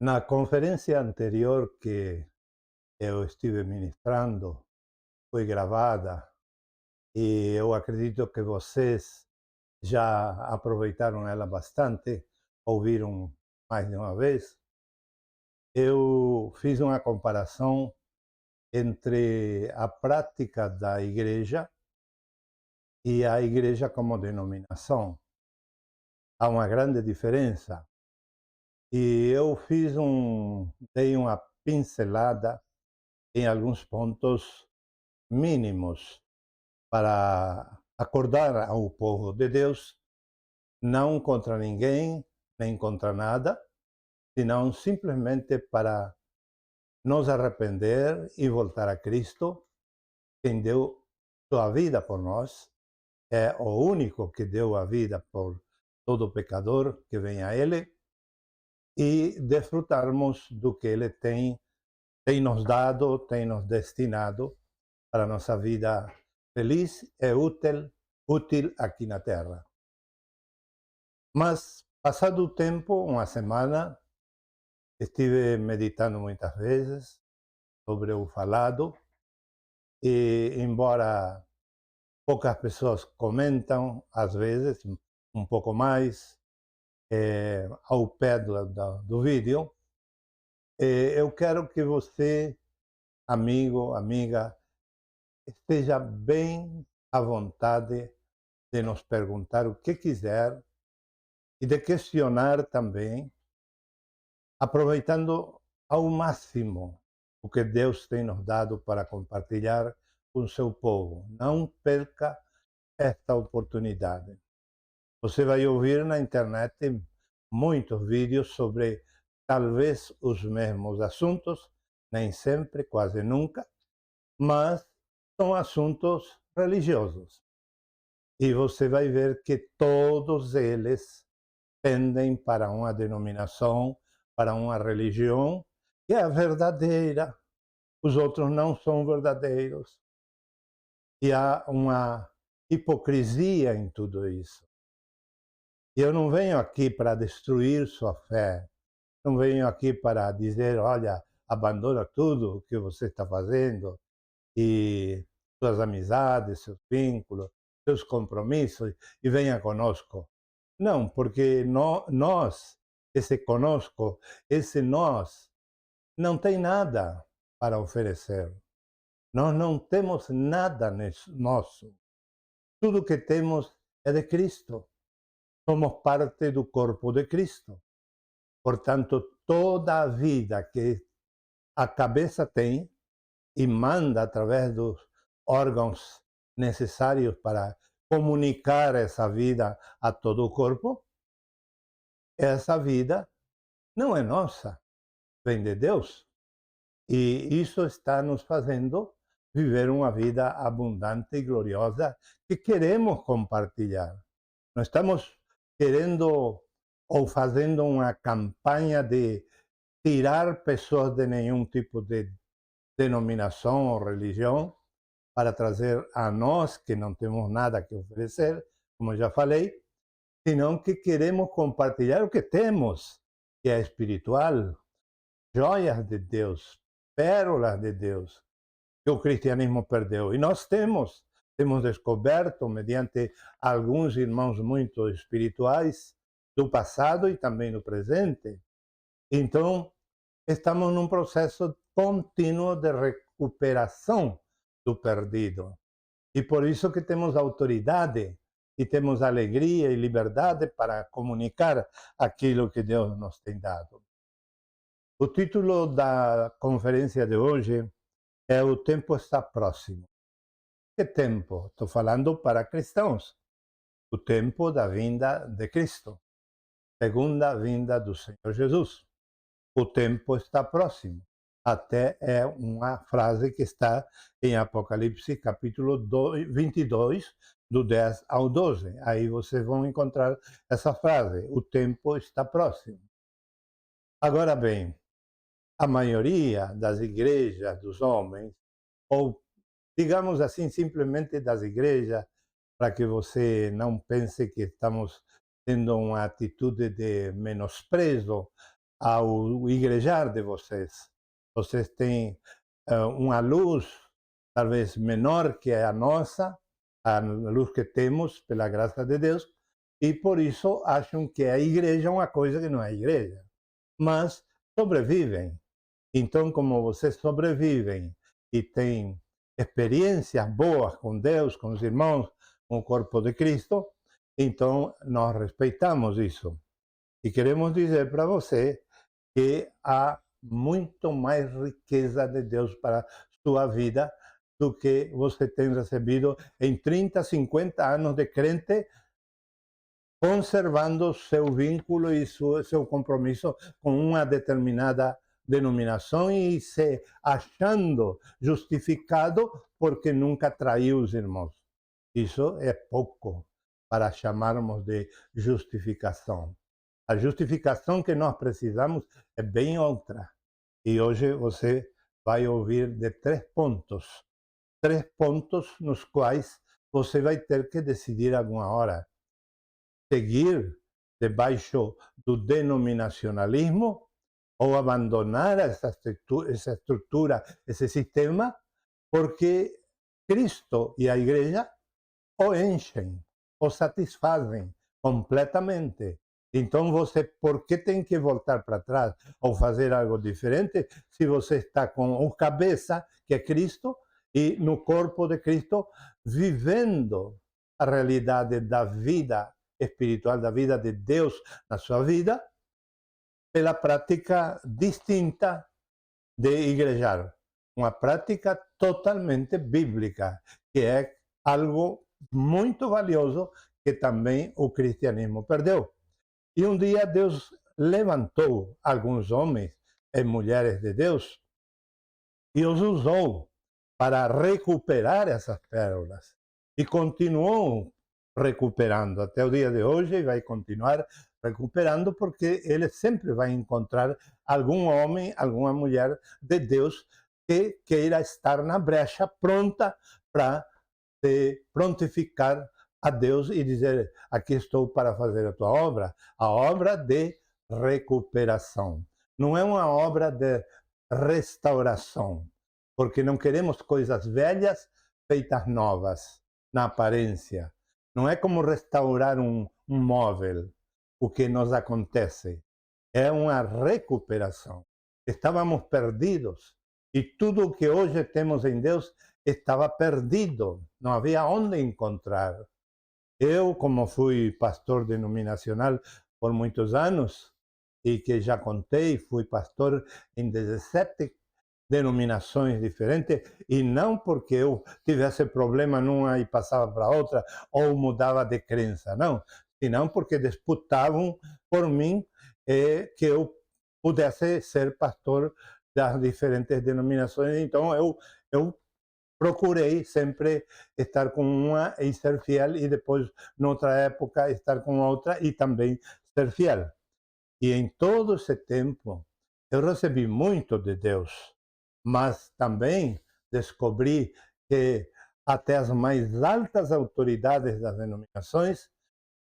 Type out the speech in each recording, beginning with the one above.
Na conferência anterior que eu estive ministrando, foi gravada e eu acredito que vocês já aproveitaram ela bastante, ouviram mais de uma vez. Eu fiz uma comparação entre a prática da igreja e a igreja como denominação. Há uma grande diferença. E eu dei uma pincelada em alguns pontos mínimos para acordar ao povo de Deus, não contra ninguém, nem contra nada, senão simplesmente para nos arrepender e voltar a Cristo, quem deu sua vida por nós, é o único que deu a vida por todo pecador que vem a Ele, e desfrutarmos do que Ele tem nos dado, tem nos destinado para a nossa vida feliz e útil aqui na Terra. Mas, passado o tempo, uma semana, estive meditando muitas vezes sobre o falado e, embora poucas pessoas comentam, às vezes, um pouco mais, ao pé do vídeo, eu quero que você, amigo, amiga, esteja bem à vontade de nos perguntar o que quiser e de questionar também, aproveitando ao máximo o que Deus tem nos dado para compartilhar com o seu povo. Não perca esta oportunidade. Você vai ouvir na internet muitos vídeos sobre talvez os mesmos assuntos, nem sempre, quase nunca, mas são assuntos religiosos. E você vai ver que todos eles tendem para uma denominação, para uma religião que é a verdadeira. Os outros não são verdadeiros. E há uma hipocrisia em tudo isso. E eu não venho aqui para destruir sua fé, não venho aqui para dizer, olha, abandona tudo o que você está fazendo e suas amizades, seus vínculos, seus compromissos e venha conosco. Não, porque nós, esse conosco, esse nós, não tem nada para oferecer. Nós não temos nada nosso. Tudo que temos é de Cristo. Somos parte do corpo de Cristo. Portanto, toda a vida que a cabeça tem e manda através dos órgãos necessários para comunicar essa vida a todo o corpo, essa vida não é nossa, vem de Deus. E isso está nos fazendo viver uma vida abundante e gloriosa que queremos compartilhar. Não estamos querendo ou fazendo uma campanha de tirar pessoas de nenhum tipo de denominação ou religião para trazer a nós, que não temos nada que oferecer, como já falei, senão que queremos compartilhar o que temos, que é espiritual, joias de Deus, pérolas de Deus, que o cristianismo perdeu. E nós temos descoberto, mediante alguns irmãos muito espirituais, do passado e também do presente. Então, estamos num processo contínuo de recuperação do perdido. E por isso que temos autoridade e temos alegria e liberdade para comunicar aquilo que Deus nos tem dado. O título da conferência de hoje é O Tempo Está Próximo. Que tempo? Estou falando para cristãos. O tempo da vinda de Cristo, segunda vinda do Senhor Jesus. O tempo está próximo. Até é uma frase que está em Apocalipse capítulo 22, do 10 ao 12. Aí vocês vão encontrar essa frase, o tempo está próximo. Agora bem, a maioria das igrejas dos homens, ou digamos assim, simplesmente das igrejas, para que você não pense que estamos tendo uma atitude de menosprezo ao igrejar de vocês. Vocês têm uma luz talvez menor que a nossa, a luz que temos pela graça de Deus, e por isso acham que a igreja é uma coisa que não é igreja. Mas sobrevivem. Então, como vocês sobrevivem e têm experiências boas com Deus, com os irmãos, com o corpo de Cristo, então nós respeitamos isso. E queremos dizer para você que há muito mais riqueza de Deus para sua vida do que você tem recebido em 30, 50 anos de crente, conservando seu vínculo e seu compromisso com uma determinada denominação e se achando justificado porque nunca traiu os irmãos. Isso é pouco para chamarmos de justificação. A justificação que nós precisamos é bem outra. E hoje você vai ouvir de três pontos nos quais você vai ter que decidir alguma hora. Seguir debaixo do denominacionalismo ou abandonar essa estrutura, esse sistema, porque Cristo e a igreja o enchem, o satisfazem completamente. Então você, por que tem que voltar para trás ou fazer algo diferente se você está com o cabeça, que é Cristo, e no corpo de Cristo, vivendo a realidade da vida espiritual, da vida de Deus na sua vida, pela prática distinta de igrejar, uma prática totalmente bíblica, que é algo muito valioso que também o cristianismo perdeu. E um dia Deus levantou alguns homens e mulheres de Deus e os usou para recuperar essas pérolas. E continuou recuperando até o dia de hoje e vai continuar recuperando porque ele sempre vai encontrar algum homem, alguma mulher de Deus que queira estar na brecha pronta para se prontificar a Deus e dizer: aqui estou para fazer a tua obra, a obra de recuperação. Não é uma obra de restauração, porque não queremos coisas velhas feitas novas na aparência. Não é como restaurar um móvel, o que nos acontece. É uma recuperação. Estávamos perdidos e tudo o que hoje temos em Deus estava perdido, não havia onde encontrar. Eu, como fui pastor denominacional por muitos anos, e que já contei, fui pastor em 17 denominações diferentes, e não porque eu tivesse problema numa e passava para outra, ou mudava de crença, não, senão porque disputavam por mim que eu pudesse ser pastor das diferentes denominações. Então eu procurei sempre estar com uma e ser fiel, e depois, noutra época, estar com outra e também ser fiel. E em todo esse tempo, eu recebi muito de Deus, mas também descobri que até as mais altas autoridades das denominações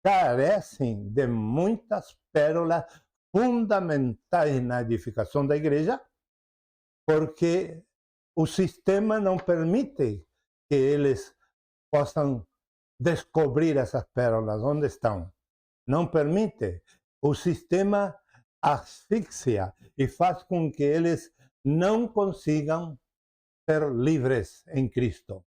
carecem de muitas pérolas fundamentais na edificação da igreja, porque o sistema não permite que eles possam descobrir essas pérolas, onde estão. Não permite. O sistema asfixia e faz com que eles não consigam ser livres em Cristo.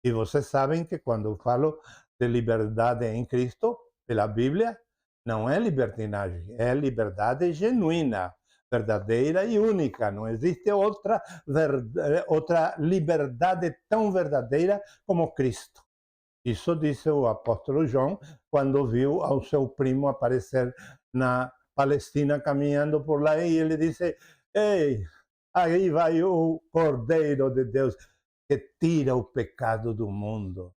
E vocês sabem que quando eu falo de liberdade em Cristo, pela Bíblia, não é libertinagem, é liberdade genuína, verdadeira e única. Não existe outra liberdade tão verdadeira como Cristo. Isso disse o apóstolo João quando viu ao seu primo aparecer na Palestina caminhando por lá, e ele disse: ei, aí vai o Cordeiro de Deus que tira o pecado do mundo.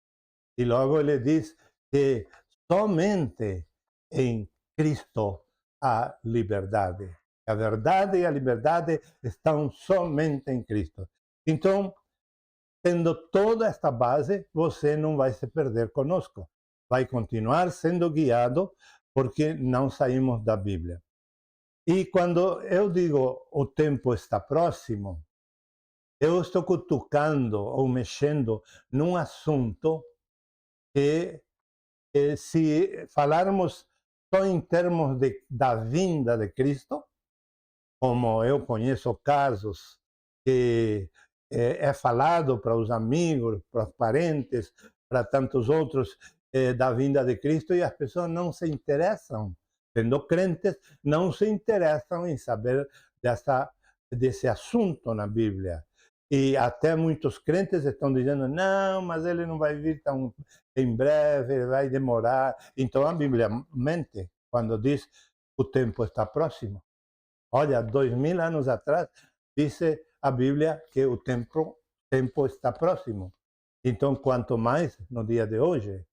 E logo ele diz que somente em Cristo há liberdade. A verdade e a liberdade estão somente em Cristo. Então, tendo toda esta base, você não vai se perder conosco. Vai continuar sendo guiado porque não saímos da Bíblia. E quando eu digo o tempo está próximo, eu estou cutucando ou mexendo num assunto que, se falarmos só em termos da vinda de Cristo, como eu conheço casos que é falado para os amigos, para os parentes, para tantos outros, da vinda de Cristo, e as pessoas não se interessam, sendo crentes, não se interessam em saber desse assunto na Bíblia. E até muitos crentes estão dizendo, não, mas ele não vai vir tão em breve, ele vai demorar. Então a Bíblia mente quando diz o tempo está próximo. Olha, 2000 anos atrás, disse a Bíblia que o tempo está próximo. Então, quanto mais no dia de hoje,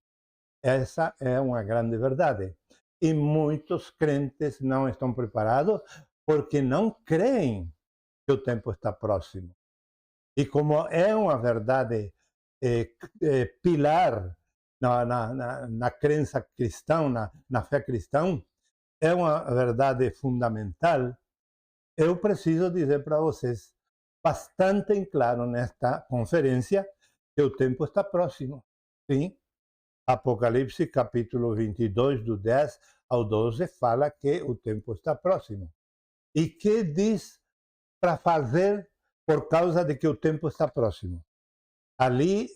essa é uma grande verdade. E muitos crentes não estão preparados porque não creem que o tempo está próximo. E como é uma verdade pilar na crença cristã, na fé cristã, é uma verdade fundamental. Eu preciso dizer para vocês, bastante em claro nesta conferência, que o tempo está próximo. Sim, Apocalipse capítulo 22, do 10 ao 12, fala que o tempo está próximo. E que diz para fazer por causa de que o tempo está próximo? Ali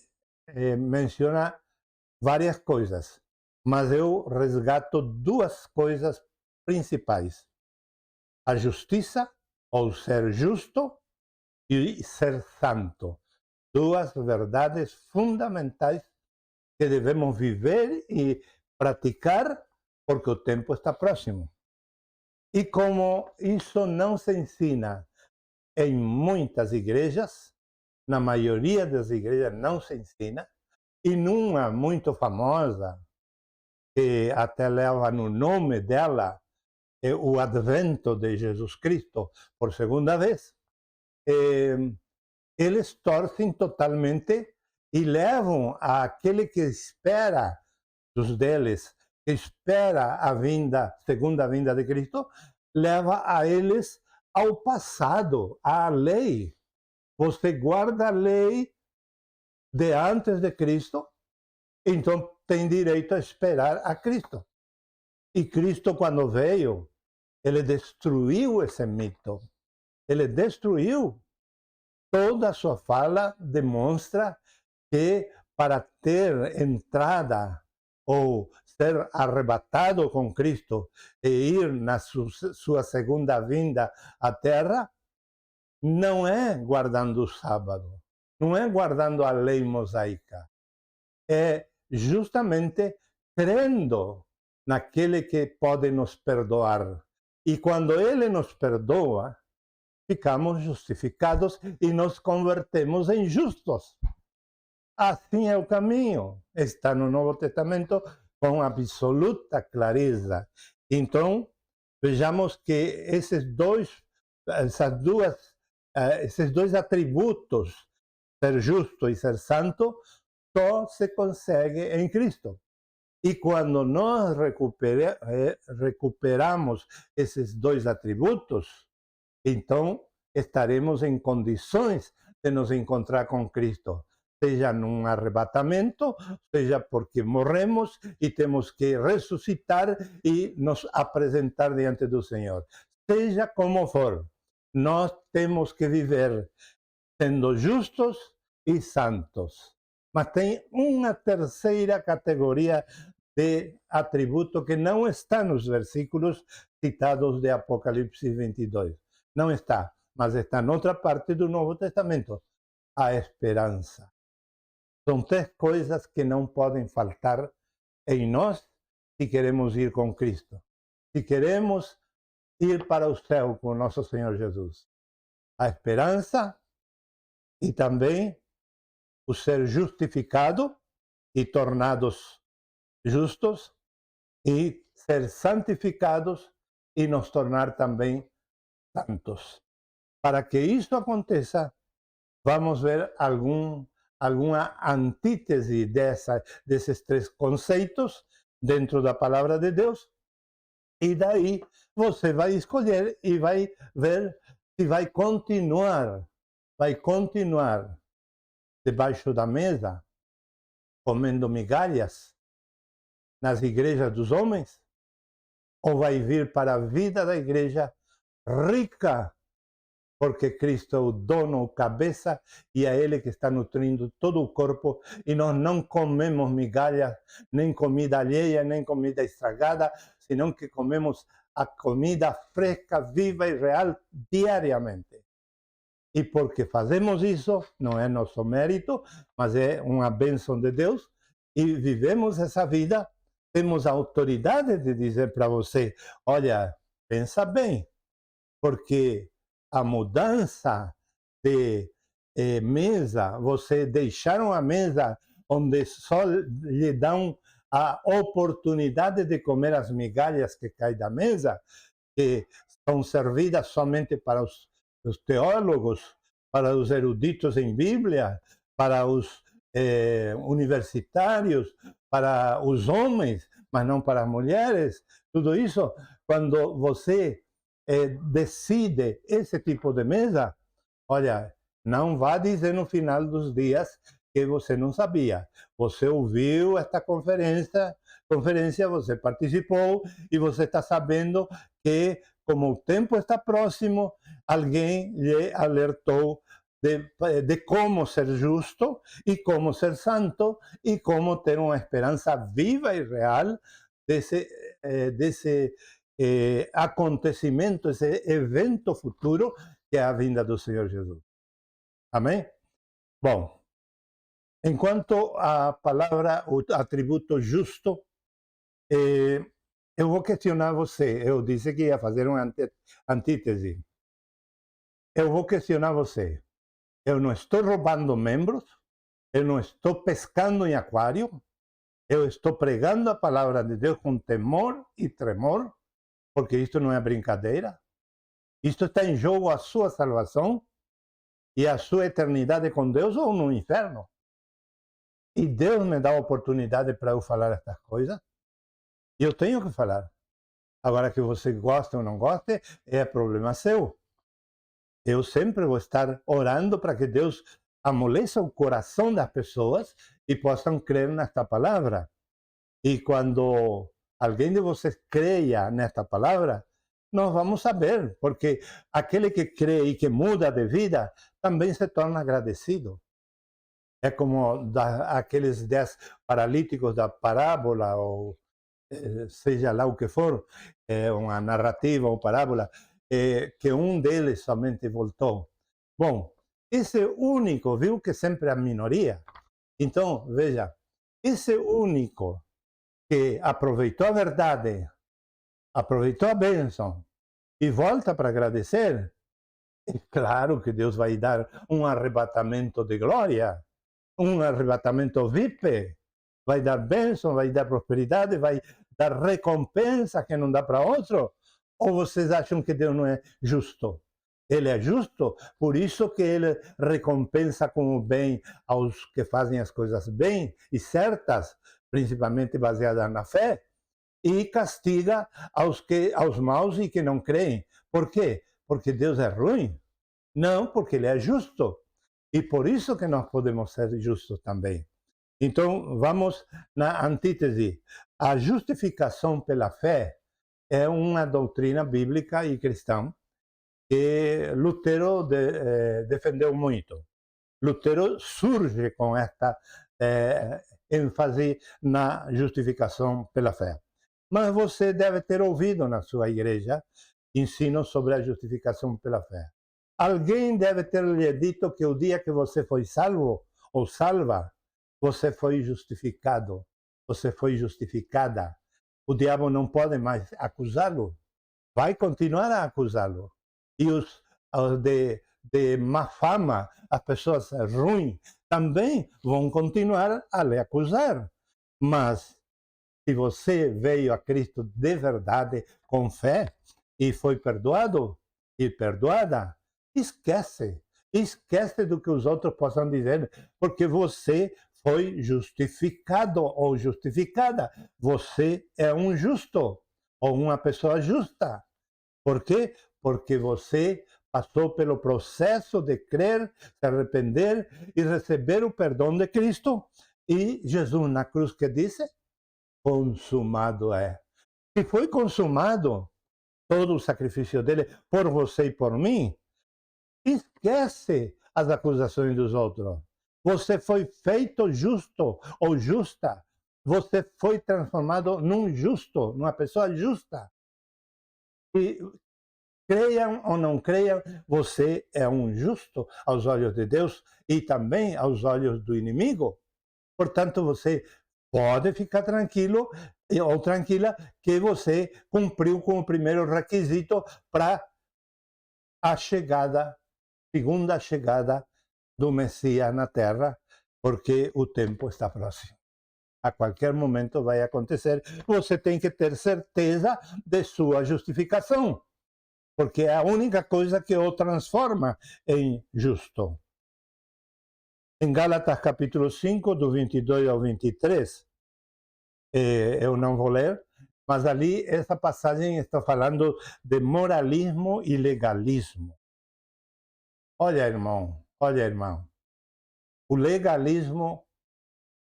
menciona várias coisas, mas eu resgato duas coisas principais: a justiça, ou ser justo, e ser santo. Duas verdades fundamentais que devemos viver e praticar, porque o tempo está próximo. E como isso não se ensina em muitas igrejas, na maioria das igrejas não se ensina, e numa muito famosa, que até leva no nome dela, o advento de Jesus Cristo por segunda vez, eles torcem totalmente e levam aquele que espera dos deles, que espera a segunda vinda de Cristo, leva a eles ao passado, à lei. Você guarda a lei de antes de Cristo, então tem direito a esperar a Cristo. E Cristo, quando veio, ele destruiu esse mito. Ele destruiu. Toda a sua fala demonstra que para ter entrada ou ser arrebatado com Cristo e ir na sua segunda vinda à terra, não é guardando o sábado, não é guardando a lei mosaica, é justamente crendo naquele que pode nos perdoar. E quando ele nos perdoa, ficamos justificados e nos convertemos em justos. Assim é o caminho. Está no Novo Testamento com absoluta clareza. Então, vejamos que esses dois atributos, ser justo e ser santo, só se consegue em Cristo. E quando nós recuperamos esses dois atributos, então estaremos em condições de nos encontrar com Cristo, seja num arrebatamento, seja porque morremos e temos que ressuscitar e nos apresentar diante do Senhor. Seja como for, nós temos que viver sendo justos e santos. Mas tem uma terceira categoria de atributo que não está nos versículos citados de Apocalipse 22. Não está, mas está em outra parte do Novo Testamento: a esperança. São três coisas que não podem faltar em nós se queremos ir com Cristo, se queremos ir para o céu com nosso Senhor Jesus: a esperança e também o ser justificado e tornados justos, e ser santificados e nos tornar também santos. Para que isso aconteça, vamos ver alguma antítese desses três conceitos dentro da palavra de Deus, E daí você vai escolher e vai ver se vai continuar debaixo da mesa, comendo migalhas nas igrejas dos homens, ou vai vir para a vida da igreja rica, porque Cristo é o dono, o cabeça, e é Ele que está nutrindo todo o corpo, e nós não comemos migalhas, nem comida alheia, nem comida estragada, senão que comemos a comida fresca, viva e real diariamente. E porque fazemos isso, não é nosso mérito, mas é uma bênção de Deus, e vivemos essa vida, temos a autoridade de dizer para você, olha, pensa bem, porque a mudança de mesa, você deixaram a mesa onde só lhe dão a oportunidade de comer as migalhas que caem da mesa, que são servidas somente para os teólogos, para os eruditos em Bíblia, para os universitários, para os homens, mas não para as mulheres. Tudo isso, quando você decide esse tipo de mesa, olha, não vá dizer no final dos dias que você não sabia. Você ouviu esta conferência, você participou e você está sabendo que, como o tempo está próximo, alguém lhe alertou de como ser justo e como ser santo e como ter uma esperança viva e real desse acontecimento, esse evento futuro que é a vinda do Senhor Jesus. Amém? Bom, enquanto a palavra, o atributo justo, eu vou questionar você. Eu disse que ia fazer uma antítese. Eu vou questionar você. Eu não estou roubando membros, eu não estou pescando em aquário, eu estou pregando a palavra de Deus com temor e tremor, porque isto não é brincadeira. Isto está em jogo a sua salvação e a sua eternidade com Deus ou no inferno. E Deus me dá a oportunidade para eu falar estas coisas. E eu tenho que falar. Agora, que você goste ou não goste, é problema seu. Eu sempre vou estar orando para que Deus amoleça o coração das pessoas e possam crer nesta palavra. E quando alguém de vocês creia nesta palavra, nós vamos saber, porque aquele que crê e que muda de vida também se torna agradecido. É como aqueles 10 paralíticos da parábola, ou seja lá o que for, uma narrativa ou parábola, que um deles somente voltou. Bom, esse único, viu que sempre é a minoria? Então, veja, esse único que aproveitou a verdade, aproveitou a bênção e volta para agradecer, é claro que Deus vai dar um arrebatamento de glória, um arrebatamento VIP, vai dar bênção, vai dar prosperidade, vai dar recompensa que não dá para outro. Ou vocês acham que Deus não é justo? Ele é justo, por isso que ele recompensa com o bem aos que fazem as coisas bem e certas, principalmente baseadas na fé, e castiga aos maus e que não creem. Por quê? Porque Deus é ruim? Não, porque ele é justo. E por isso que nós podemos ser justos também. Então, vamos na antítese. A justificação pela fé é uma doutrina bíblica e cristã que Lutero defendeu muito. Lutero surge com esta ênfase na justificação pela fé. Mas você deve ter ouvido na sua igreja ensino sobre a justificação pela fé. Alguém deve ter lhe dito que o dia que você foi salvo ou salva, você foi justificado, você foi justificada. O diabo não pode mais acusá-lo, vai continuar a acusá-lo. E os de má fama, as pessoas ruins, também vão continuar a lhe acusar. Mas se você veio a Cristo de verdade, com fé, e foi perdoado e perdoada, esquece do que os outros possam dizer, porque você foi justificado ou justificada. Você é um justo. ou uma pessoa justa. Por quê? Porque você passou pelo processo de crer, se arrepender e receber o perdão de Cristo. E Jesus na cruz que disse, consumado é. Se foi consumado todo o sacrifício dele por você e por mim, esquece as acusações dos outros. Você foi feito justo ou justa. Você foi transformado num justo, numa pessoa justa. E creiam ou não creiam, você é um justo aos olhos de Deus e também aos olhos do inimigo. Portanto, você pode ficar tranquilo ou tranquila que você cumpriu com o primeiro requisito para a chegada, segunda chegada do Messias na Terra, porque o tempo está próximo. A qualquer momento vai acontecer. Você tem que ter certeza de sua justificação, porque é a única coisa que o transforma em justo. Em Gálatas capítulo 5, do 22 ao 23, eu não vou ler, mas ali essa passagem está falando de moralismo e legalismo. Olha, irmão, o legalismo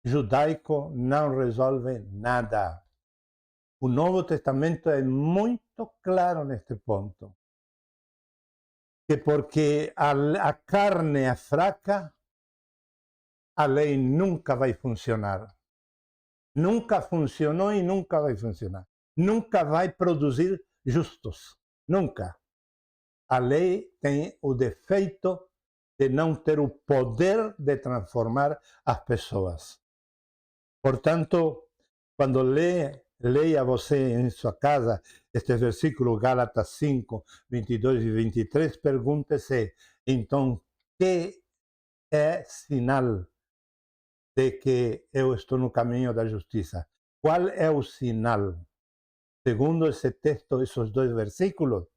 judaico não resolve nada. O Novo Testamento é muito claro neste ponto. Que porque a carne é fraca, a lei nunca vai funcionar. Nunca funcionou e nunca vai funcionar. Nunca vai produzir justos. Nunca. A lei tem o defeito de não ter o poder de transformar as pessoas. Portanto, quando leia você em sua casa este versículo, Gálatas 5, 22 e 23, pergunte-se, então, que é sinal de que eu estou no caminho da justiça? Qual é o sinal? Segundo esse texto, esses dois versículos,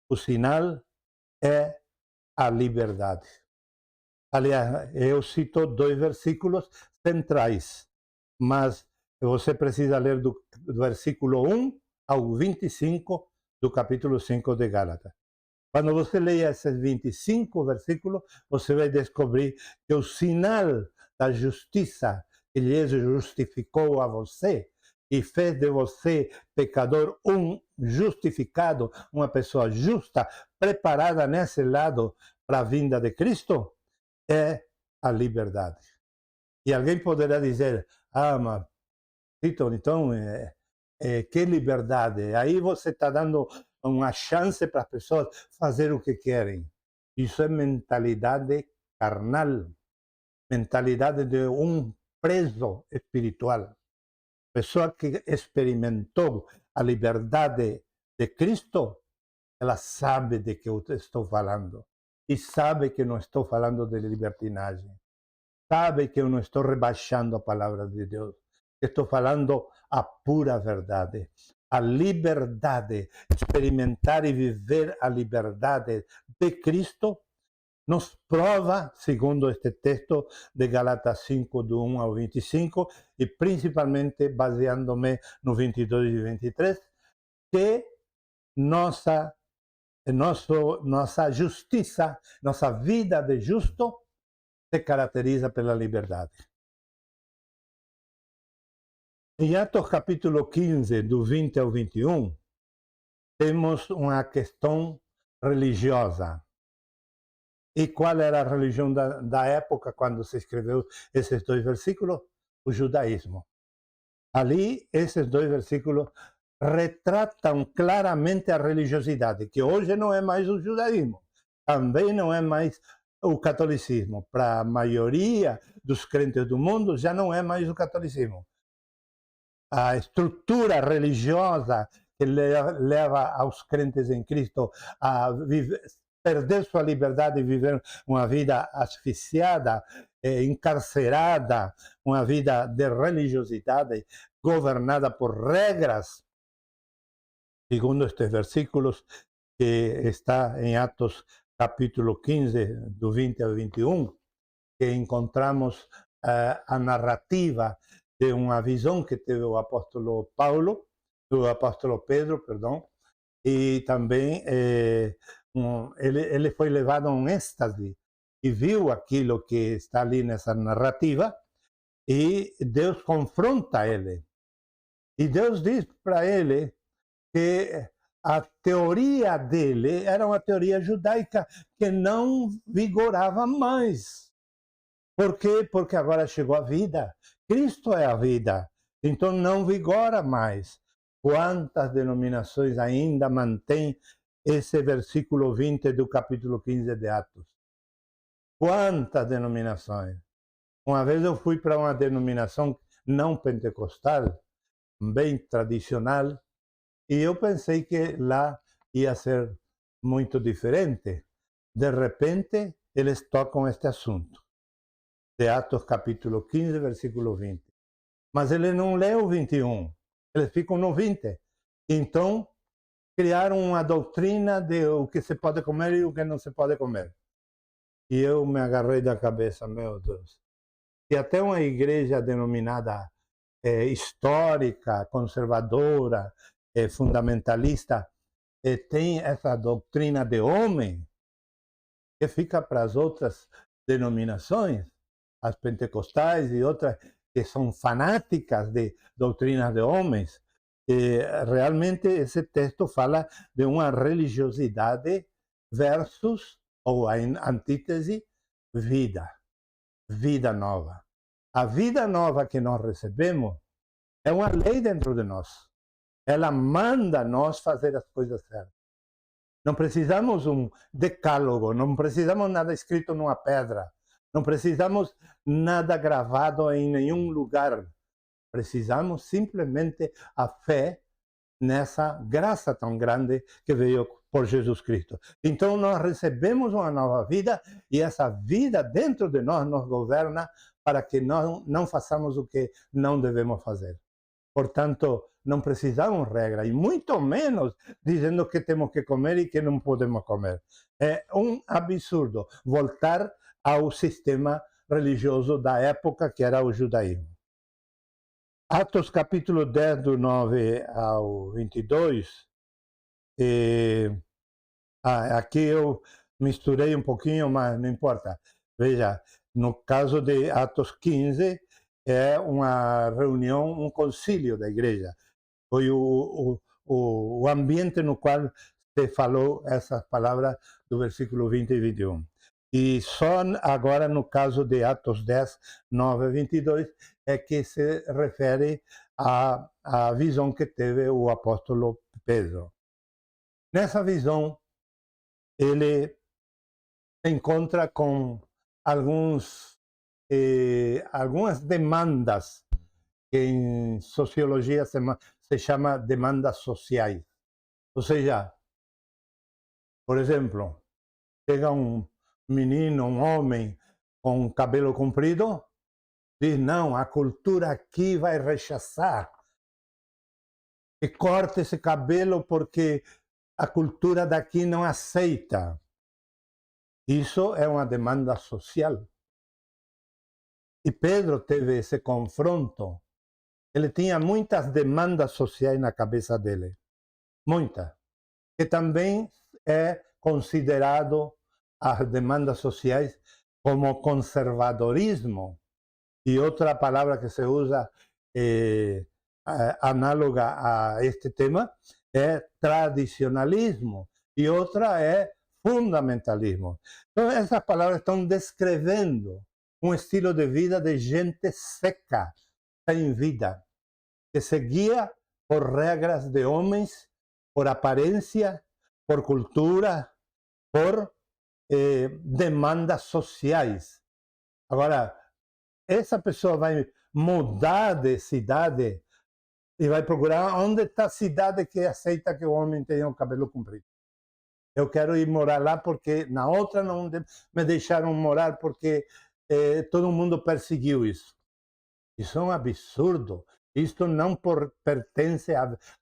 o sinal é a liberdade. Aliás, eu cito dois versículos centrais, mas você precisa ler do versículo 1 ao 25 do capítulo 5 de Gálatas. Quando você leia esses 25 versículos, você vai descobrir que o sinal da justiça que lhe justificou a você e fez de você pecador um justificado, uma pessoa justa, preparada nesse lado para a vinda de Cristo, é a liberdade. E alguém poderá dizer, mas Tito, então, que liberdade? Aí você está dando uma chance para as pessoas fazer o que querem. Isso é mentalidade carnal, mentalidade de um preso espiritual. Pessoa que experimentou a liberdade de Cristo, ela sabe de que eu estou falando. E sabe que não estou falando de libertinagem. Sabe que eu não estou rebaixando a palavra de Deus. Estou falando a pura verdade. A liberdade, experimentar e viver a liberdade de Cristo, nos prova, segundo este texto de Gálatas 5, do 1 ao 25, e principalmente baseando-me no 22 e 23, que nossa justiça, nossa vida de justo, se caracteriza pela liberdade. Em Atos capítulo 15, do 20 ao 21, temos uma questão religiosa. E qual era a religião da época quando se escreveu esses dois versículos? O judaísmo. Ali, esses dois versículos retratam claramente a religiosidade, que hoje não é mais o judaísmo, também não é mais o catolicismo. Para a maioria dos crentes do mundo, já não é mais o catolicismo. A estrutura religiosa que leva aos crentes em Cristo a perder sua liberdade e viver uma vida asfixiada, encarcerada, uma vida de religiosidade governada por regras, segundo estes versículos que está em Atos capítulo 15, do 20 ao 21, que encontramos a narrativa de uma visão que teve o apóstolo Paulo, do apóstolo Pedro, perdão, e também ele foi levado a um êxtase e viu aquilo que está ali nessa narrativa, e Deus confronta ele. E Deus diz para ele que a teoria dele era uma teoria judaica que não vigorava mais. Por quê? Porque agora chegou a vida. Cristo é a vida. Então não vigora mais. Quantas denominações ainda mantêm esse versículo 20 do capítulo 15 de Atos? Quantas denominações? Uma vez eu fui para uma denominação não pentecostal, bem tradicional, e eu pensei que lá ia ser muito diferente. De repente, eles tocam este assunto, de Atos capítulo 15, versículo 20. Mas ele não lê o 21, eles ficam no 20. Então, criaram uma doutrina de o que se pode comer e o que não se pode comer. E eu me agarrei da cabeça, meu Deus. E até uma igreja denominada histórica, conservadora, fundamentalista, tem essa doutrina de homem, que fica para as outras denominações, as pentecostais e outras que são fanáticas de doutrinas de homens. Realmente esse texto fala de uma religiosidade versus, ou a antítese, vida nova. A vida nova que nós recebemos é uma lei dentro de nós. Ela manda nós fazer as coisas certas. Não precisamos um decálogo, não precisamos nada escrito numa pedra, não precisamos nada gravado em nenhum lugar. Precisamos simplesmente a fé nessa graça tão grande que veio por Jesus Cristo. Então nós recebemos uma nova vida e essa vida dentro de nós nos governa para que nós não façamos o que não devemos fazer. Portanto, não precisamos regra, e muito menos dizendo que temos que comer e que não podemos comer. É um absurdo voltar ao sistema religioso da época que era o judaísmo. Atos capítulo 10, do 9 ao 22, aqui eu misturei um pouquinho, mas não importa. Veja, no caso de Atos 15, é uma reunião, um concílio da igreja. Foi o ambiente no qual se falou essas palavras do versículo 20 e 21. E só agora, no caso de Atos 10, 9 a 22, é que se refere à visão que teve o apóstolo Pedro. Nessa visão, ele se encontra com algumas demandas que em sociologia se chama demandas sociais. Ou seja, por exemplo, chega um menino, um homem com cabelo comprido, diz, não, a cultura aqui vai rechaçar e corta esse cabelo porque a cultura daqui não aceita. Isso é uma demanda social. E Pedro teve esse confronto. Ele tinha muitas demandas sociais na cabeça dele. Muitas. Que também é considerado as demandas sociais como conservadorismo. E outra palavra que se usa análoga a este tema é tradicionalismo. E outra é fundamentalismo. Então, essas palavras estão descrevendo um estilo de vida de gente seca, sem vida, que se guia por regras de homens, por aparência, por cultura, por demandas sociais. Agora, essa pessoa vai mudar de cidade e vai procurar onde está a cidade que aceita que o homem tenha o cabelo comprido. Eu quero ir morar lá porque na outra não me deixaram morar porque todo mundo perseguiu isso. Isso é um absurdo. Isto não pertence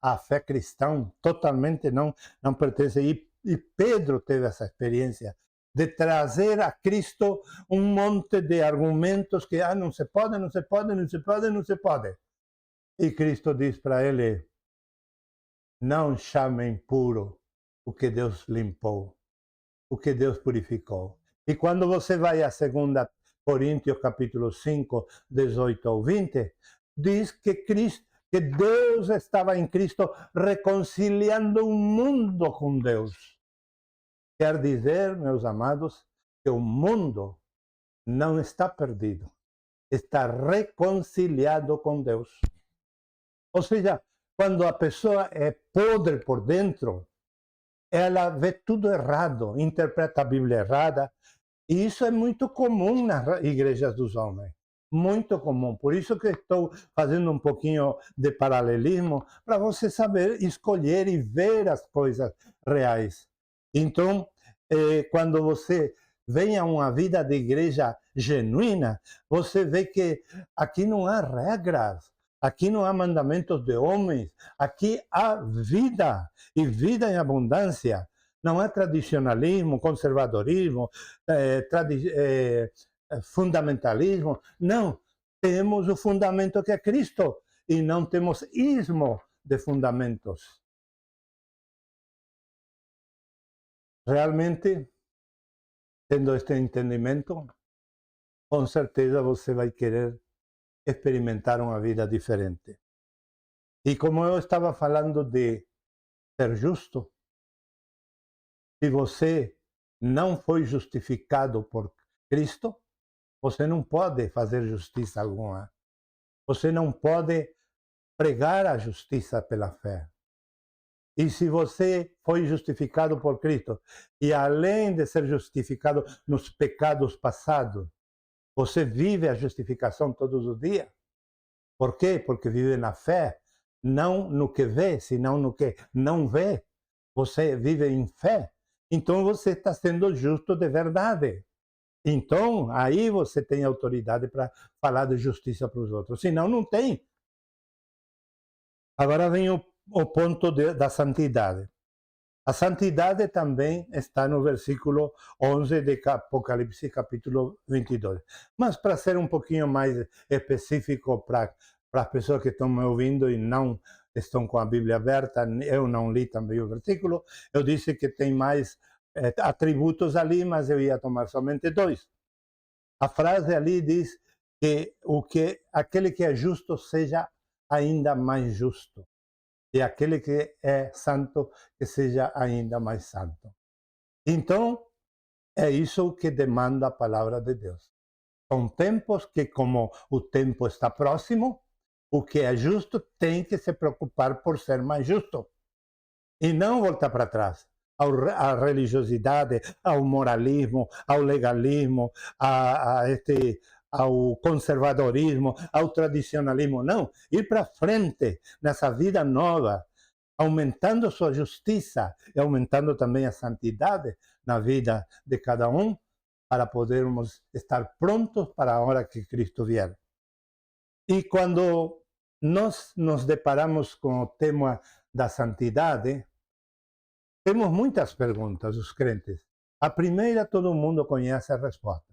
à fé cristã, totalmente não pertence. E Pedro teve essa experiência de trazer a Cristo um monte de argumentos que não se pode. E Cristo diz para ele, Não chame impuro o que Deus limpou, o que Deus purificou. E quando você vai a 2 Coríntios capítulo 5, 18 ao 20, diz que que Deus estava em Cristo reconciliando o mundo com Deus. Quer dizer, meus amados, que o mundo não está perdido, está reconciliado com Deus. Ou seja, quando a pessoa é podre por dentro, ela vê tudo errado, interpreta a Bíblia errada, e isso é muito comum nas igrejas dos homens. Muito comum. Por isso que estou fazendo um pouquinho de paralelismo, para você saber escolher e ver as coisas reais. Então, quando você vem a uma vida de igreja genuína, você vê que aqui não há regras, aqui não há mandamentos de homens, aqui há vida, e vida em abundância. Não há tradicionalismo, conservadorismo, fundamentalismo. Não, temos o fundamento que é Cristo e não temos ismo de fundamentos. Realmente, tendo este entendimento, com certeza você vai querer experimentar uma vida diferente. E como eu estava falando de ser justo, se você não foi justificado por Cristo, você não pode fazer justiça alguma. Você não pode pregar a justiça pela fé. E se você foi justificado por Cristo, e além de ser justificado nos pecados passados, você vive a justificação todos os dias. Por quê? Porque vive na fé, não no que vê, senão no que não vê. Você vive em fé. Então você está sendo justo de verdade. Então, aí você tem autoridade para falar de justiça para os outros. Senão, não tem. Agora vem o ponto da santidade. A santidade também está no versículo 11 de Apocalipse, capítulo 22. Mas para ser um pouquinho mais específico para as pessoas que estão me ouvindo e não estão com a Bíblia aberta, eu não li também o versículo, eu disse que tem mais atributos ali, mas eu ia tomar somente dois. A frase ali diz que aquele que é justo seja ainda mais justo. E aquele que é santo, que seja ainda mais santo. Então, é isso que demanda a palavra de Deus. São tempos que, como o tempo está próximo, o que é justo tem que se preocupar por ser mais justo. E não voltar para trás. À religiosidade, ao moralismo, ao legalismo, ao conservadorismo, ao tradicionalismo. Não, ir para frente nessa vida nova, aumentando sua justiça e aumentando também a santidade na vida de cada um, para podermos estar prontos para a hora que Cristo vier. E quando nós nos deparamos com o tema da santidade, temos muitas perguntas, os crentes. A primeira, todo mundo conhece a resposta.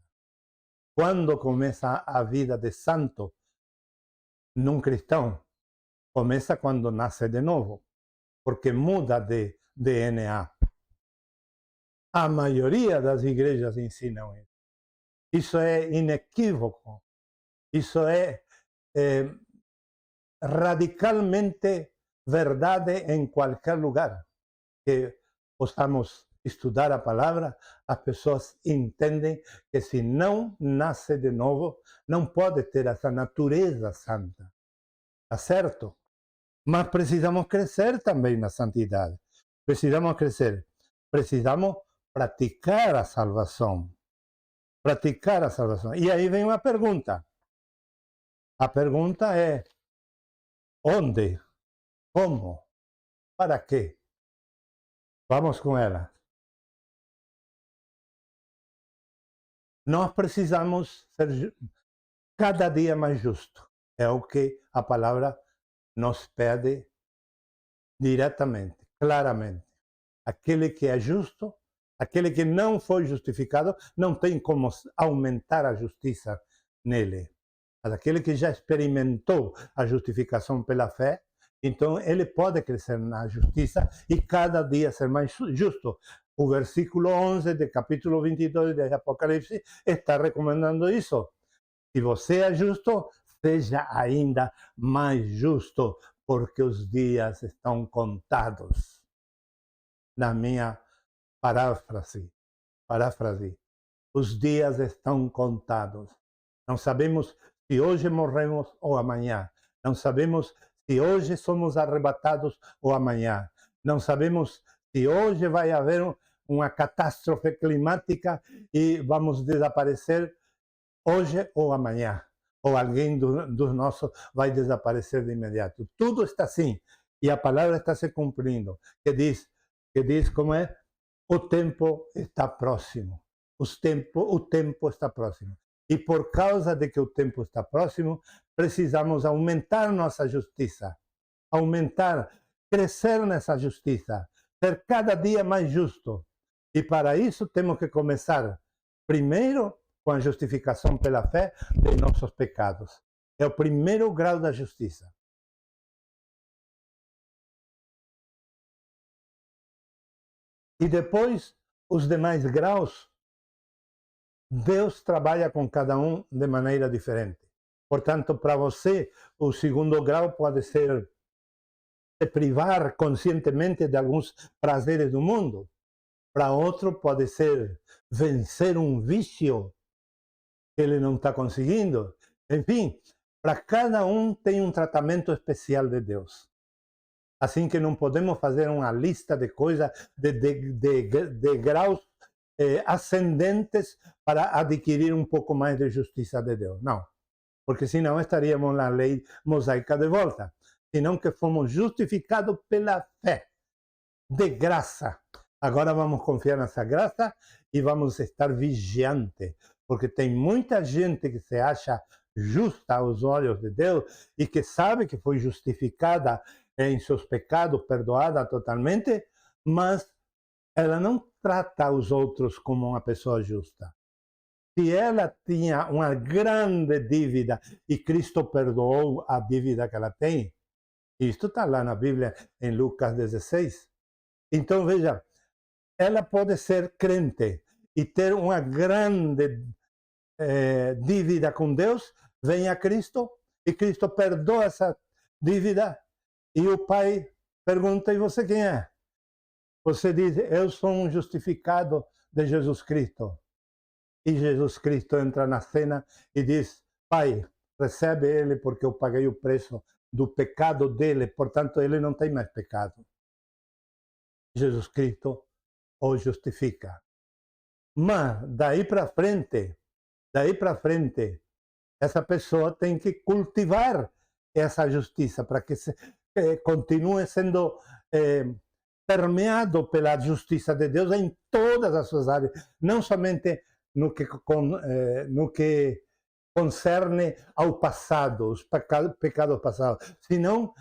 Quando começa a vida de santo num cristão? Começa quando nasce de novo, porque muda de DNA. A maioria das igrejas ensinam isso. Isso é inequívoco. Isso é radicalmente verdade em qualquer lugar que possamos estudar a palavra, as pessoas entendem que se não nasce de novo, não pode ter essa natureza santa. Tá certo? Mas precisamos crescer também na santidade. Precisamos crescer. Precisamos praticar a salvação. Praticar a salvação. E aí vem uma pergunta. A pergunta é: onde? Como? Para quê? Vamos com ela. Nós precisamos ser cada dia mais justos. É o que a palavra nos pede diretamente, claramente. Aquele que é justo, aquele que não foi justificado, não tem como aumentar a justiça nele. Mas aquele que já experimentou a justificação pela fé, Então, ele pode crescer na justiça e cada dia ser mais justo. O versículo 11 do capítulo 22 de Apocalipse está recomendando isso. Se você é justo, seja ainda mais justo, porque os dias estão contados. Na minha paráfrase, os dias estão contados. Não sabemos se hoje morremos ou amanhã. Não sabemos se hoje somos arrebatados ou amanhã. Não sabemos se hoje vai haver uma catástrofe climática e vamos desaparecer hoje ou amanhã. Ou alguém dos nossos vai desaparecer de imediato. Tudo está assim. E a palavra está se cumprindo. Que diz como é? O tempo está próximo. O tempo está próximo. E por causa de que o tempo está próximo, precisamos aumentar nossa justiça. Aumentar, crescer nessa justiça. Ser cada dia mais justo. E para isso temos que começar, primeiro, com a justificação pela fé de nossos pecados. É o primeiro grau da justiça. E depois, os demais graus, Deus trabalha com cada um de maneira diferente. Portanto, para você, o segundo grau pode ser se privar conscientemente de alguns prazeres do mundo. Para outro, pode ser vencer um vício que ele não está conseguindo. Enfim, para cada um tem um tratamento especial de Deus. Assim que não podemos fazer uma lista de coisas, de graus ascendentes para adquirir um pouco mais de justiça de Deus. Não, porque senão estaríamos na lei mosaica de volta. Senão que fomos justificados pela fé, de graça. Agora vamos confiar nessa graça e vamos estar vigiantes, porque tem muita gente que se acha justa aos olhos de Deus e que sabe que foi justificada em seus pecados, perdoada totalmente, mas ela não trata os outros como uma pessoa justa. Se ela tinha uma grande dívida e Cristo perdoou a dívida que ela tem, isto está lá na Bíblia, em Lucas 16. Então, veja, ela pode ser crente e ter uma grande dívida com Deus, vem a Cristo e Cristo perdoa essa dívida e o Pai pergunta, e você quem é? Você diz, eu sou um justificado de Jesus Cristo. E Jesus Cristo entra na cena e diz, Pai, recebe ele porque eu paguei o preço do pecado dele, portanto ele não tem mais pecado. Jesus Cristo o justifica. Mas daí para frente, essa pessoa tem que cultivar essa justiça para que continue sendo permeado pela justiça de Deus em todas as suas áreas, não somente no que concerne ao passado, os pecados passados, senão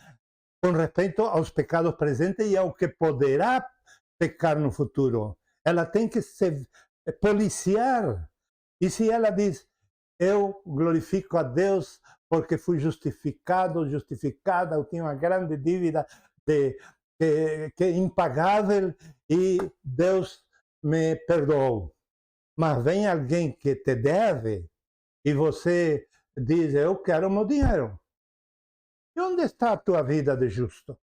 com respeito aos pecados presentes e ao que poderá pecar no futuro. Ela tem que se policiar. E se ela diz, eu glorifico a Deus porque fui justificado, justificada, eu tinha uma grande dívida que é impagável e Deus me perdoou. Mas vem alguém que te deve e você diz, eu quero o meu dinheiro. E onde está a tua vida de justo?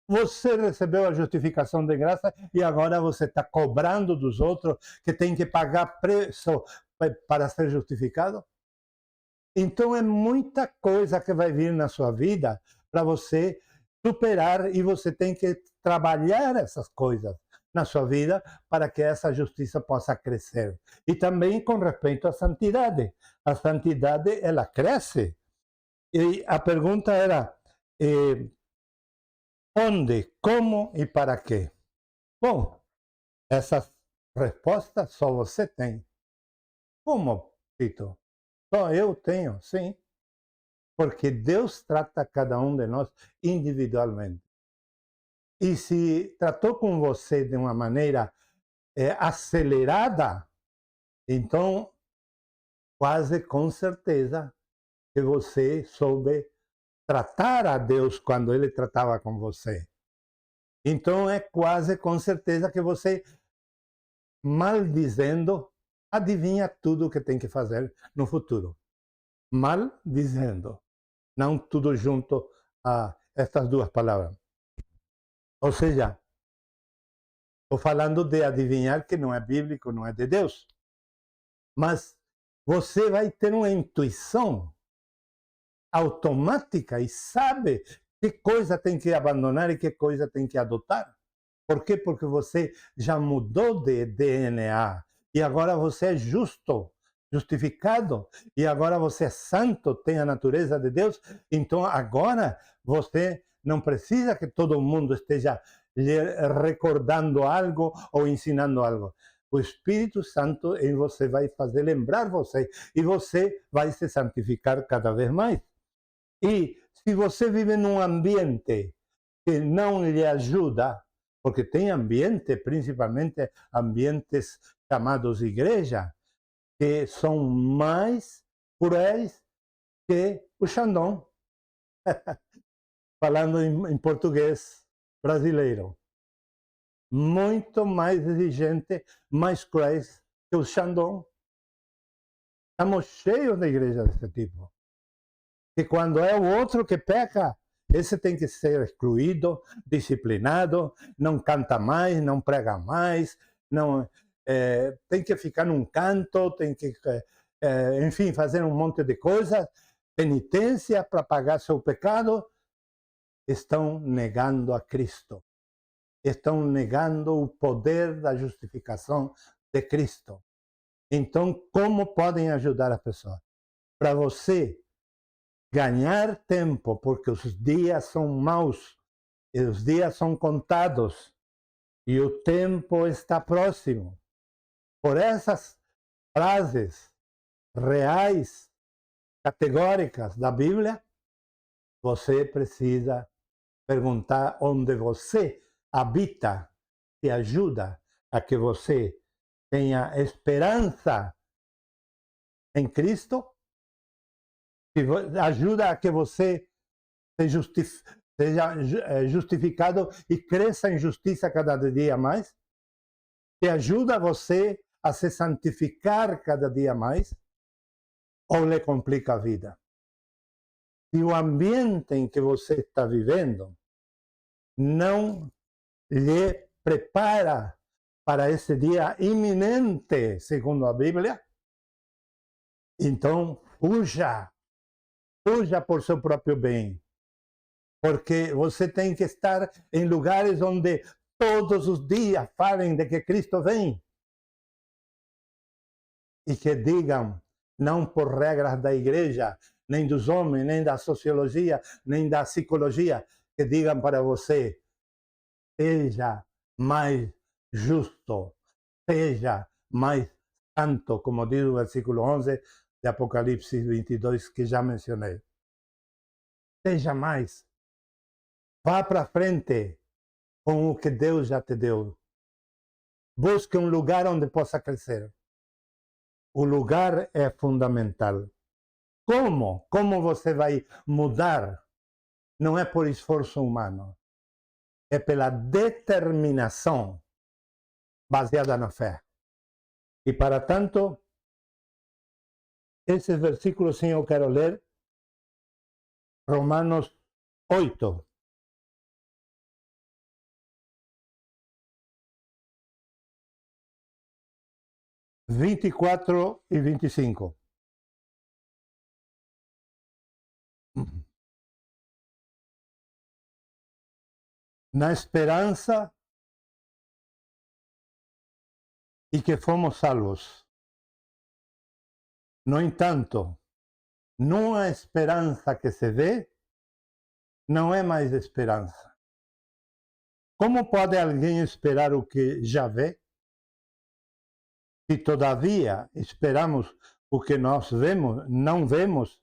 Você recebeu a justificação de graça e agora você está cobrando dos outros que tem que pagar preço para ser justificado? Então é muita coisa que vai vir na sua vida para você superar e você tem que trabalhar essas coisas na sua vida para que essa justiça possa crescer. E também com respeito à santidade. A santidade, ela cresce. E a pergunta era, onde, como e para quê? Bom, essas respostas só você tem. Como, Tito? Só eu tenho, sim. Porque Deus trata cada um de nós individualmente. E se tratou com você de uma maneira acelerada, então quase com certeza que você soube tratar a Deus quando ele tratava com você. Então é quase com certeza que você, maldizendo, adivinha tudo o que tem que fazer no futuro. Maldizendo, não tudo junto a estas duas palavras. Ou seja, estou falando de adivinhar que não é bíblico, não é de Deus. Mas você vai ter uma intuição automática e sabe que coisa tem que abandonar e que coisa tem que adotar. Por quê? Porque você já mudou de DNA e agora você é justo, justificado, e agora você é santo, tem a natureza de Deus. Então agora você não precisa que todo mundo esteja lhe recordando algo ou ensinando algo. O Espírito Santo em você vai fazer lembrar você e você vai se santificar cada vez mais. E se você vive num ambiente que não lhe ajuda, porque tem ambiente, principalmente ambientes chamados igreja, que são mais cruéis que o Xandão, falando em português brasileiro. Muito mais exigente, mais cruéis que o Xandão. Estamos cheios de igrejas desse tipo. E quando é o outro que peca, esse tem que ser excluído, disciplinado, não canta mais, não prega mais, não tem que ficar num canto, tem que, enfim, fazer um monte de coisas, penitência para pagar seu pecado. Estão negando a Cristo. Estão negando o poder da justificação de Cristo. Então, como podem ajudar a pessoa? Para você ganhar tempo, porque os dias são maus, e os dias são contados, e o tempo está próximo. Por essas frases reais, categóricas da Bíblia, você precisa perguntar onde você habita, que ajuda a que você tenha esperança em Cristo, que ajuda a que você seja justificado e cresça em justiça cada dia mais, que ajuda você a se santificar cada dia mais, ou lhe complica a vida. Se o ambiente em que você está vivendo não lhe prepara para esse dia iminente, segundo a Bíblia, então fuja por seu próprio bem, porque você tem que estar em lugares onde todos os dias falem de que Cristo vem e que digam, não por regras da igreja, nem dos homens, nem da sociologia, nem da psicologia, que digam para você, seja mais justo, seja mais santo, como diz o versículo 11 de Apocalipse 22, que já mencionei. Seja mais. Vá para frente com o que Deus já te deu. Busque um lugar onde possa crescer. O lugar é fundamental. Como? Como você vai mudar? Não é por esforço humano. É pela determinação baseada na fé. E para tanto, esses versículos sim eu quero ler. Romanos 8. Vinte e 24 e 25. Na esperança e que fomos salvos. No entanto, numa esperança que se vê, não é mais esperança. Como pode alguém esperar o que já vê? Se todavia esperamos o que nós vemos, não vemos,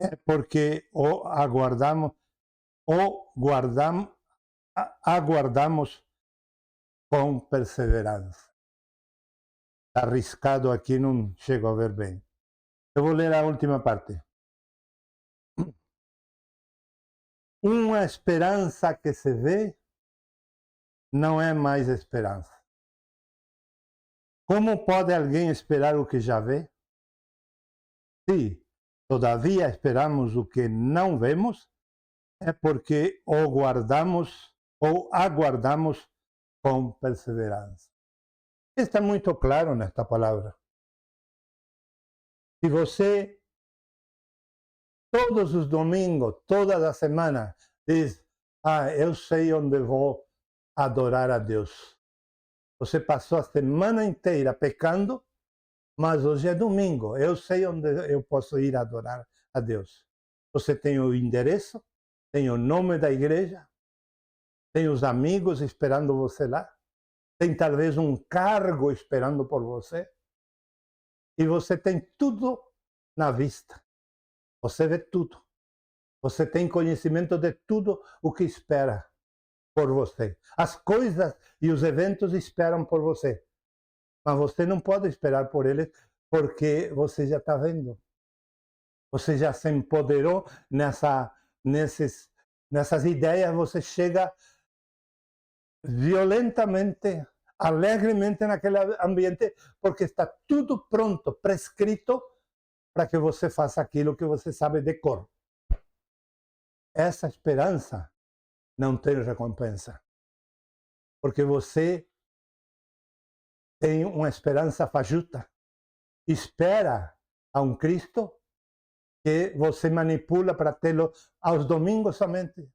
é porque aguardamos com perseverança. Arriscado aqui, não chego a ver bem. Eu vou ler a última parte. Uma esperança que se vê não é mais esperança. Como pode alguém esperar o que já vê? Se, todavia, esperamos o que não vemos, é porque o guardamos ou aguardamos com perseverança. Está muito claro nesta palavra. Se você, todos os domingos, toda a semana, diz: eu sei onde vou adorar a Deus. Você passou a semana inteira pecando, mas hoje é domingo. Eu sei onde eu posso ir adorar a Deus. Você tem o endereço, tem o nome da igreja, tem os amigos esperando você lá, tem talvez um cargo esperando por você, e você tem tudo na vista. Você vê tudo. Você tem conhecimento de tudo o que espera por você. As coisas e os eventos esperam por você. Mas você não pode esperar por eles porque você já está vendo. Você já se empoderou nessas ideias, você chega violentamente, alegremente naquele ambiente, porque está tudo pronto, prescrito, para que você faça aquilo que você sabe de cor. Essa esperança não tem recompensa, porque você tem uma esperança fajuta. Espera a um Cristo que você manipula para tê-lo aos domingos somente.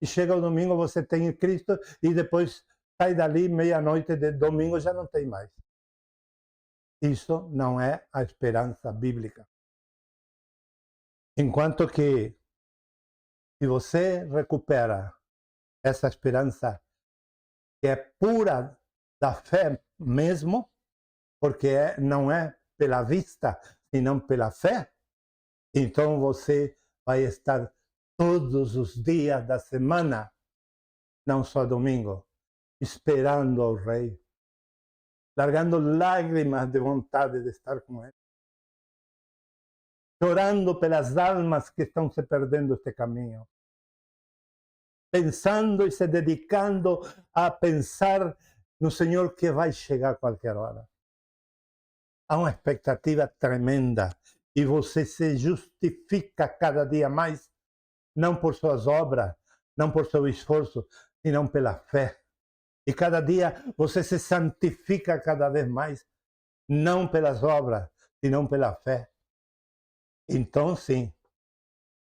E chega o domingo, você tem Cristo, e depois sai dali, meia-noite de domingo, já não tem mais. Isso não é a esperança bíblica. Enquanto que, se você recupera essa esperança que é pura da fé mesmo, porque não é pela vista, senão pela fé, então você vai estar todos os dias da semana, não só domingo, esperando ao Rei, largando lágrimas de vontade de estar com Ele, chorando pelas almas que estão se perdendo este caminho, pensando e se dedicando a pensar no Senhor que vai chegar a qualquer hora. Há uma expectativa tremenda e você se justifica cada dia mais, não por suas obras, não por seu esforço, senão pela fé. E cada dia você se santifica cada vez mais, não pelas obras, senão pela fé. Então, sim,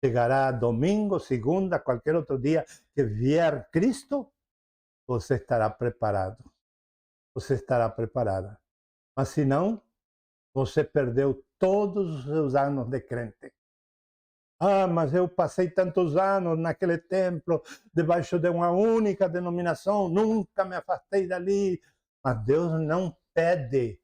chegará domingo, segunda, qualquer outro dia que vier Cristo, você estará preparado. Você estará preparada. Mas se não, você perdeu todos os seus anos de crente. Mas eu passei tantos anos naquele templo, debaixo de uma única denominação, nunca me afastei dali. Mas Deus não pede,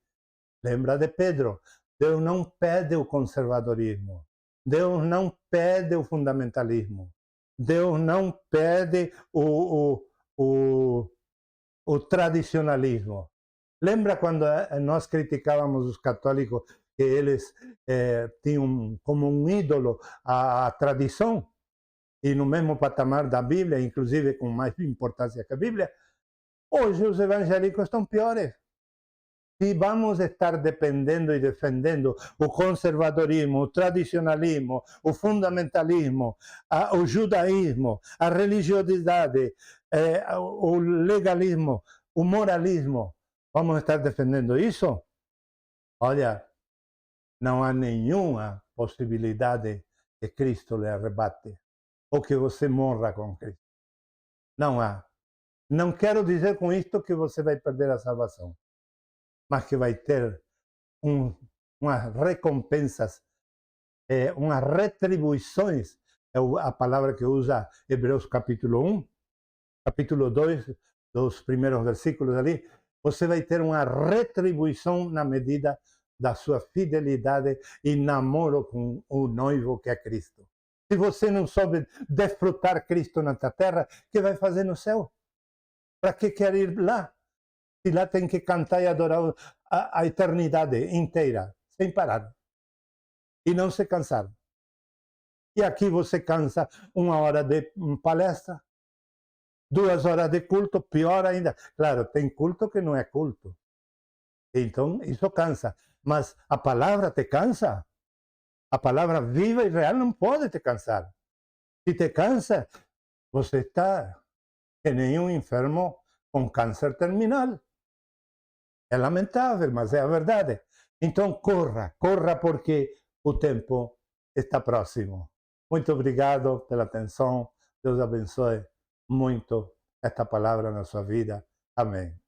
lembra de Pedro, Deus não pede o conservadorismo, Deus não pede o fundamentalismo, Deus não pede o tradicionalismo. Lembra quando nós criticávamos os católicos que eles tinham como um ídolo a tradição, e no mesmo patamar da Bíblia, inclusive com mais importância que a Bíblia? Hoje os evangélicos estão piores. Se vamos estar dependendo e defendendo o conservadorismo, o tradicionalismo, o fundamentalismo, o judaísmo, a religiosidade, o legalismo, o moralismo, vamos estar defendendo isso? Olha, não há nenhuma possibilidade que Cristo lhe arrebate ou que você morra com Cristo. Não há. Não quero dizer com isto que você vai perder a salvação, mas que vai ter umas recompensas, umas retribuições, é a palavra que usa Hebreus capítulo 1, capítulo 2, dos primeiros versículos ali. Você vai ter uma retribuição na medida da sua fidelidade e namoro com o noivo que é Cristo. Se você não soube desfrutar Cristo nesta terra, o que vai fazer no céu? Para que quer ir lá? Se lá tem que cantar e adorar a eternidade inteira, sem parar. E não se cansar. E aqui você cansa 1 hora de palestra, 2 horas de culto, pior ainda. Claro, tem culto que não é culto. Então, isso cansa. Mas a palavra te cansa. A palavra viva e real não pode te cansar. Se te cansa, você está que nem um enfermo com câncer terminal. É lamentável, mas é a verdade. Então, corra, corra, porque o tempo está próximo. Muito obrigado pela atenção. Deus abençoe muito esta palavra na sua vida. Amém.